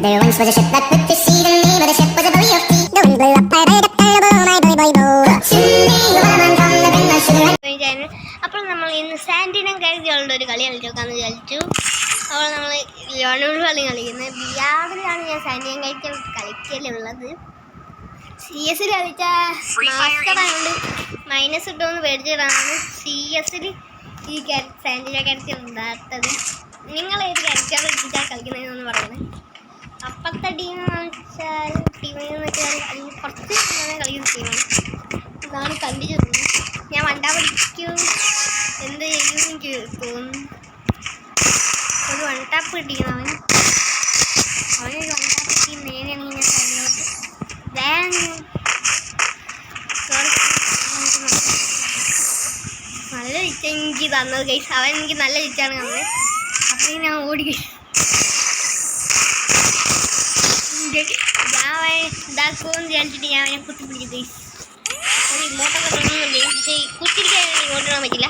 There once was a ship that put to sea, the name of the ship was a belly of tea. The wind blew up, I heard a terrible, my belly boy bow. അപ്പോൾ നമ്മൾ ഇന്ന് സാന്റിനം കരുതിയുള്ള ഒരു കളി കളിച്ചോക്കാന്ന് വിചാരിച്ചു. അപ്പോൾ നമ്മൾ ലോണൂർ കളി കളിക്കുന്നത്. രാവിലെയാണ് ഞാൻ സാന്റിനം കളിക്കലുള്ളത്. CS കളിച്ചാൽ മാസ്റ്ററായതുകൊണ്ട് മൈനസ് ഇട്ടോന്ന് പേടിച്ചിട്ടാണ് CS ഈ സാന്റിനം കളിച്ചിട്ടുണ്ടാത്തത്. നിങ്ങൾ ഏത് കളിച്ചാൽ എടുത്തിട്ടാണ് കളിക്കുന്നതെന്ന് പറയുന്നത്. അപ്പത്തെ ടീമെന്ന് വെച്ചാൽ കുറച്ച് കളിക്കുന്ന ടീമാണ്. ഇതാണ് കണ്ടിച്ചത്. ഞാൻ വണ്ടാ പഠിക്കും എന്ത് ചെയ്യുമെന്ന് എനിക്ക് തോന്നുന്നു. ഒരു വൺ ടാപ്പ് കിട്ടിക്കുന്നവൻ അവനൊരു വൺ ടാപ്പ് കിട്ടി നേരെയാണെങ്കിൽ ഞാൻ കഴിഞ്ഞോട്ട് നല്ല ചിച്ച എനിക്ക് തന്നത് ഗൈസ്. അവൻ എനിക്ക് നല്ല ചിച്ചാണ് തന്നത്. അപ്പോൾ ഞാൻ ഓടി ഞാൻ ഇതാക്കുമെന്ന് വിചാരിച്ചിട്ട് ഞാൻ അവനെ കുത്തിപ്പിടിച്ചു ഗൈസ്. ഒരു ഇമോട്ടൊക്കെ തോന്നുന്നുണ്ട്, പക്ഷേ കുത്തിരിക്കാൻ ഇങ്ങോട്ടിടാൻ പറ്റില്ല.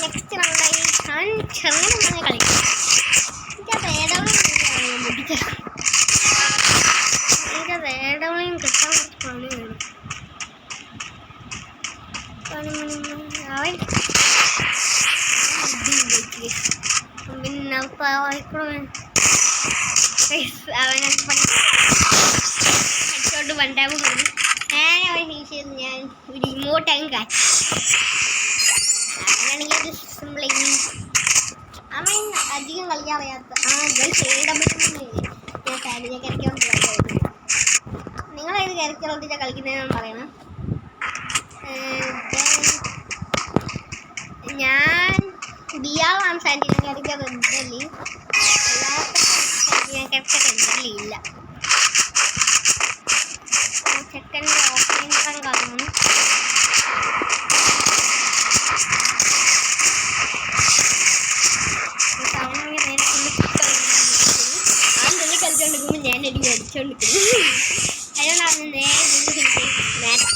നെക്സ്റ്റ് റൗണ്ടായി അവൻ ചെറുങ്ങനെ കളിക്കും. എനിക്കത് ഏടവളയും കിട്ടാൻ കുറച്ച് പണി വേണം. അവൻ പിന്നെ അവനൊക്കെ പഠിച്ചോണ്ട് വണ്ടാകും കളി. അവൻ ഫിനിഷ് ചെയ്ത് ഞാൻ ഒരു ഇമോട്ടങ്ങ് കാച്ചു. അവനാണെങ്കിൽ അത് സിമ്പിൾ. അവൻ അധികം കളിക്കാൻ അറിയാത്ത ഞാൻ സാരിയെ കളിക്കാൻ പോകുന്നത്. നിങ്ങളേത് ക്യാരക്ടറോട്ടിച്ചാണ് കളിക്കുന്നതെന്ന് പറയണം. ഞാൻ ബിയാവാണ് സാന്റിനം ക്യാരക്ടർ റെഡ്ഡലി. അല്ലാത്ത സാന്റിനം ക്യാരക്ടർ റെഡ്ഡലി ഇല്ല. സെക്കൻഡ് ഓപ്പണിംഗ് കാണുന്നു. കളിച്ചോണ്ടിരിക്കുമ്പോൾ ഞാൻ എനിക്ക് അടിച്ചോണ്ടിരിക്കുന്നു. അതുകൊണ്ടാണ് നേരെ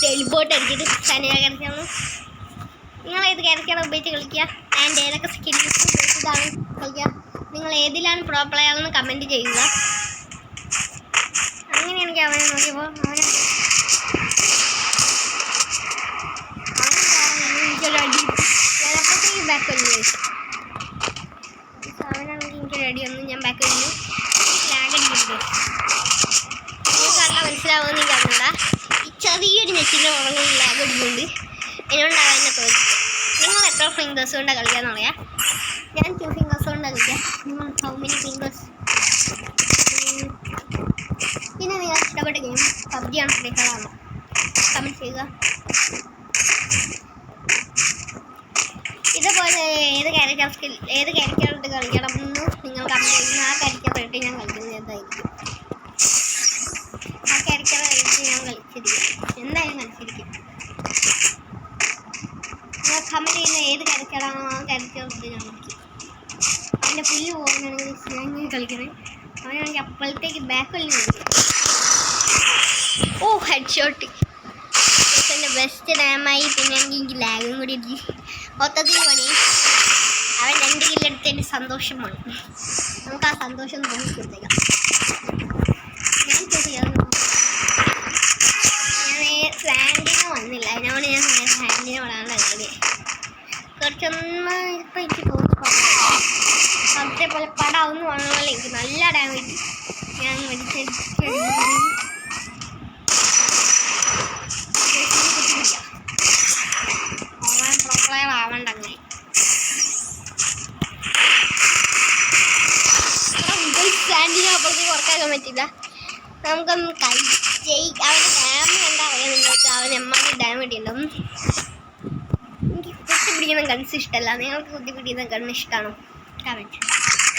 ടെലിപ്പോർട്ട് അടിച്ചിട്ട് സാന്റിനം കളിച്ചാണ്. നിങ്ങളേത് ക്യാരക്ടറാണ് ഉപയോഗിച്ച് കളിക്കുക ആൻഡ് ഏതൊക്കെ സ്കിൽസ് ഉപയോഗിച്ചിട്ടാണ് കളിക്കുക, നിങ്ങൾ ഏതിലാണ് പ്രോ പ്ലെയർ കമൻറ്റ് ചെയ്യുക. അങ്ങനെയാണെങ്കിൽ അവനെ നോക്കിയപ്പോൾ എനിക്കൊരടി ഞാനപ്പോഴത്തേക്ക് ബാക്ക് കഴിഞ്ഞു. അവനാണെങ്കിൽ എനിക്കൊരു അടി വന്നു, ഞാൻ ബാക്ക് കഴിഞ്ഞു. ലാഗ് അടിക്കുന്നുണ്ട്. നിങ്ങൾക്ക് കണ്ടാൽ മനസ്സിലാവുമെന്ന് എനിക്ക് അറിഞ്ഞൂടാ. ഈ ചെറിയൊരു നെറ്റിൻ്റെ പുറകിൽ ലാഗ് അടിക്കുന്നുണ്ട്. അതുകൊണ്ടാണ് എന്നെ തോന്നി. നിങ്ങൾ എത്ര ഫിംഗേഴ്സ് കൊണ്ടാണ് കളിക്കാന്ന് പറയാം. ഞാൻ 2 ഫിംഗേഴ്സ് കൊണ്ടാണ് കളിക്കാം. നിങ്ങൾ ഹൗ മെനി ഫിംഗേഴ്സ്? പിന്നെ നിങ്ങൾ ഇഷ്ടപ്പെട്ട ഗെയിം പബ്ജിയാണ് ഫ്രീ ഫയറാണോ കമൻറ്റ് ചെയ്യുക. ഇതുപോലെ ഏത് ക്യാരക്ടറിട്ട് കളിക്കണം എന്ന് നിങ്ങൾ കമൻറ്റ് ചെയ്യുന്ന ആ ക്യാരക്ടറായിട്ട് ഞാൻ കളിക്കുന്നതായിരിക്കും. ആ ക്യാരക്ടറായിട്ട് ഞാൻ കളിച്ചിരിക്കും, എന്തായാലും കളിച്ചിരിക്കും. നിങ്ങൾ കമൻറ്റ് ചെയ്യുന്ന ഏത് ക്യാരക്ടറാണോ ആ ക്യാരക്ടറിട്ട് ഞാൻ കളിക്കും. അതിൻ്റെ പുല്ല് പോകുന്നതാണെങ്കിൽ ഞാൻ ഇങ്ങനെ കളിക്കണേ. അവനാണെങ്കിൽ അപ്പോഴത്തേക്ക് ബാക്ക് വഴി കളിക്കും. ഓ ഹെഡ് ഷോട്ട് എൻ്റെ ബെസ്റ്റ് ഡാമായി. പിന്നെ എനിക്ക് ലാഗും കൂടി മൊത്തത്തിൽ പണി. അവൻ 2 കില്ലെടുത്തതിൻ്റെ സന്തോഷമാണ്. നമുക്ക് ആ സന്തോഷം തോന്നി കൊടുത്തേക്കാം. ഞാൻ ചെയ്യാറുണ്ട്. ഞാൻ സാന്റിനം വന്നില്ല, അതിനോട് ഞാൻ സാന്റിനം വരാനുള്ള കളി കുറച്ചൊന്നും ഇപ്പം എനിക്ക് തോന്നുന്നു. അതേപോലെ പടാവുന്ന വന്ന പോലെ എനിക്ക് നല്ല ഡാമേജ് ഞാൻ ആവണ്ട. അങ്ങനെ സാന്റിനം അപ്പോഴേക്ക് കുറക്കാക്കാൻ പറ്റില്ല. നമുക്കൊന്ന് അവൻ്റെ ഡാമ് കണ്ടാൽ അറിയാം നിങ്ങൾക്ക്. അവൻ എമ്മാതിരി ഡാമ് കിട്ടിയിട്ടുണ്ടാവും. എനിക്ക് കുത്തിപ്പിടിക്കുന്ന ഗൺസ് ഇഷ്ടമല്ല. നിങ്ങൾക്ക് കുത്തിപ്പിടിക്കുന്ന ഗണ്ണ് ഇഷ്ടമാണോ? കമൻറ്റ്.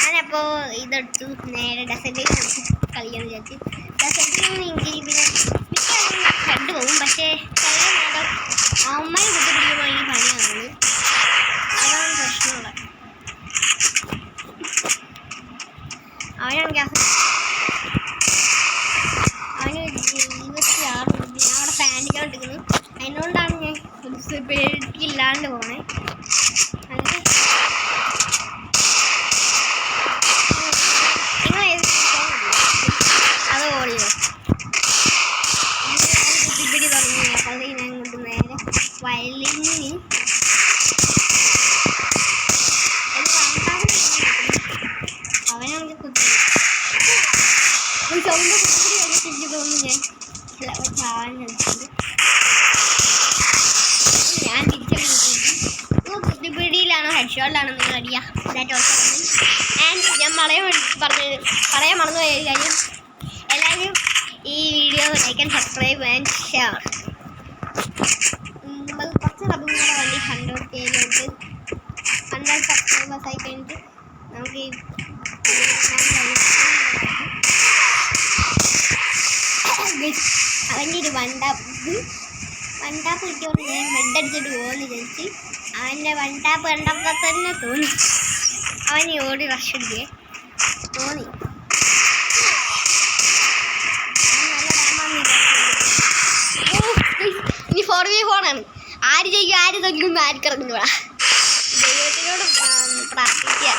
ഞാനപ്പോൾ ഇതെടുത്തു നേരെ ഡെസേർട്ടിൽ കളിക്കാന്ന് വിചാരിച്ചു. ഡെസേർട്ടിൽ നിന്ന് എനിക്ക് പിന്നെ ഹെഡ് പോകും. പക്ഷേ ചില നേരം അമ്മയെ കുത്തിപ്പിടിക്കുമ്പോൾ എനിക്ക് പണിയാണ്. അതാണ് പ്രശ്നമുള്ളത്. അവനാണെങ്കിൽ അവന് 26 ഞാൻ അവിടെ ഫാനിലോട്ടിരിക്കുന്നു. അതിനോണ്ടാണ് ഞാൻ പേടിക്കില്ലാണ്ട് പോണേ. നിങ്ങൾ സൗണ്ട് എനിക്ക് തോന്നുന്നു ഞാൻ കുത്തിപ്പിടിയിലാണോ ഹെഡ് ഷോട്ടിലാണോ നിങ്ങൾ അടിക്കുക ദാറ്റ് ഓൾസോ ആൻഡ് ഞാൻ പറയാൻ മറന്നുപോയ ഒരു കാര്യം എല്ലാവരും ഈ video like and subscribe and share. നമ്മൾ കുറച്ച് സബും കൂടെ വേണ്ടി 100K 100 സബ്സ്ക്രൈബേഴ്സ് ആയി കഴിഞ്ഞിട്ട് നമുക്ക് അവൻ്റെ ഒരു വണ്ടാപ്പ് കിട്ടിയോണ്ട് ഞാൻ ബെഡടിച്ചിട്ട് പോകുന്നു ചോദിച്ച് അവൻ്റെ വണ്ടാപ്പ് കണ്ടപ്പോൾ തന്നെ തോന്നി അവന് ഓടി റഷ് അടിക്കേ തോന്നി. ഇനി 4v4 ആണ്. ആര് ചെയ്യും ആര് തോൽക്കുന്നു ആർക്കിറങ്ങുന്നു വേണം. ദൈവത്തിനോട് പ്രാർത്ഥിക്കുക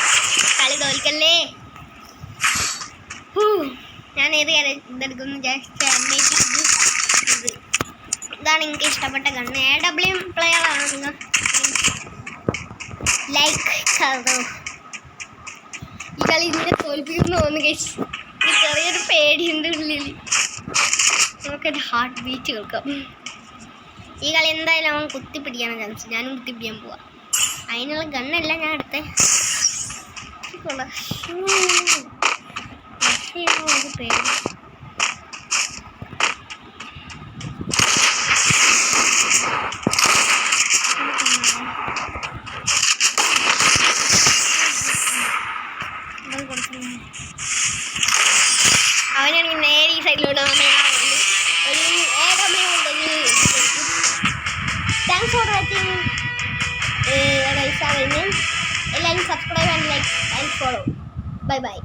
കളി തോൽക്കല്ലേ. ഞാൻ ഏത് ഇതെടുക്കുന്നു ജസ്റ്റ് ഇതാണ് എനിക്ക് ഇഷ്ടപ്പെട്ട ഗണ്ണ്. AW പ്ലെയർ ആണ് നിങ്ങൾ ലൈക്ക് ഈ കളി ഇതിനെ തോൽപ്പിക്കുന്നു തോന്നുന്നു ഗൈസ്. ഈ ചെറിയൊരു പേടിയുണ്ട് ഉള്ളിൽ. നമുക്കൊരു ഹാർട്ട് ബീറ്റ് കേൾക്കാം. ഈ കളി എന്തായാലും അവൻ കുത്തിപ്പിടിക്കാനാണ് ചാൻസ്. ഞാനും കുത്തിപ്പിടിക്കാൻ പോവാ. അതിനുള്ള ഗണ്ണല്ല ഞാൻ എടുത്തേ. പേടി അവനാണെങ്കിൽ നേരെ ഈ സൈഡിലൂടെ ഒരു താങ്ക്സ് ഫോർ വാച്ചിങ്. എല്ലാവരും subscribe and like and follow. Bye bye.